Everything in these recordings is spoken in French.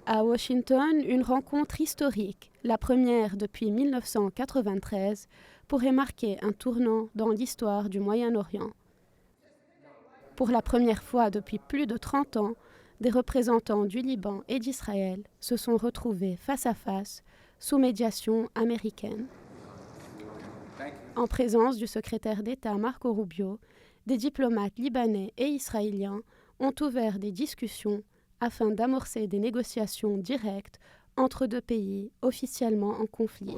À Washington, une rencontre historique, la première depuis 1993, pourrait marquer un tournant dans l'histoire du Moyen-Orient. Pour la première fois depuis plus de 30 ans, des représentants du Liban et d'Israël se sont retrouvés face à face sous médiation américaine. En présence du secrétaire d'État Marco Rubio, des diplomates libanais et israéliens ont ouvert des discussions afin d'amorcer des négociations directes entre deux pays officiellement en conflit.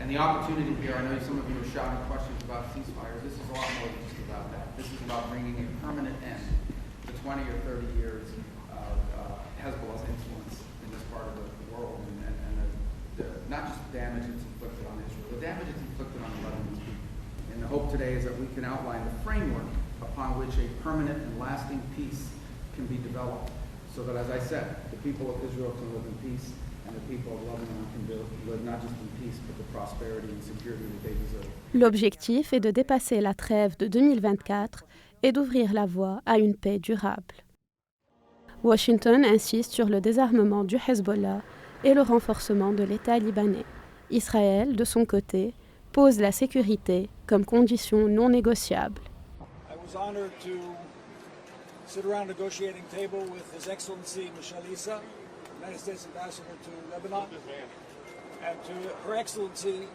And the opportunity here, I know some of you are shouting questions about ceasefires. This is a lot more than just about that. This is about bringing a permanent end to 20 or 30 years of Hezbollah's influence in this part of the world, and not just the damage it's inflicted on Israel, the damage it's inflicted on the Lebanese people. And the hope today is that we can outline the framework upon which a permanent and lasting peace can be developed, so that, as I said, the people of Israel can live in peace, and the people of Lebanon can live not just in peace, but the prosperity and security that they deserve. L'objectif est de dépasser la trêve de 2024 et d'ouvrir la voie à une paix durable. Washington insiste sur le désarmement du Hezbollah et le renforcement de l'État libanais. Israël, de son côté, pose la sécurité comme condition non négociable. I was honored to sit around a negotiating table with His Excellency Michel Issa, United States Ambassador to Lebanon, and to Her Excellency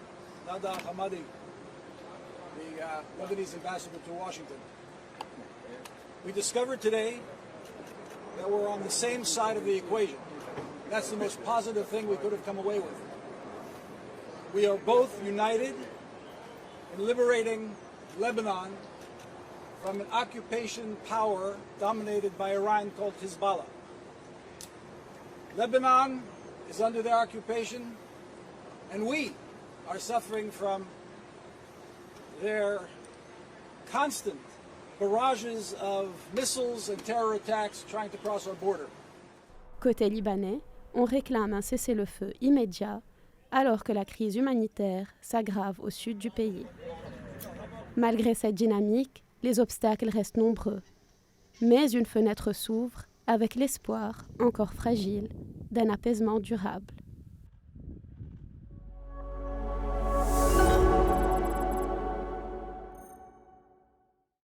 Nada Hamadi, the Lebanese Ambassador to Washington. We discovered today that we're on the same side of the equation. That's the most positive thing we could have come away with. We are both united in liberating Lebanon from an occupation power dominated by Iran called Hezbollah. Lebanon is under their occupation, and we are suffering from their constant barrages of missiles and terror attacks trying to cross our border. Côté libanais, on réclame un cessez-le-feu immédiat alors que la crise humanitaire s'aggrave au sud du pays. Malgré cette dynamique, les obstacles restent nombreux. Mais une fenêtre s'ouvre avec l'espoir, encore fragile, d'un apaisement durable.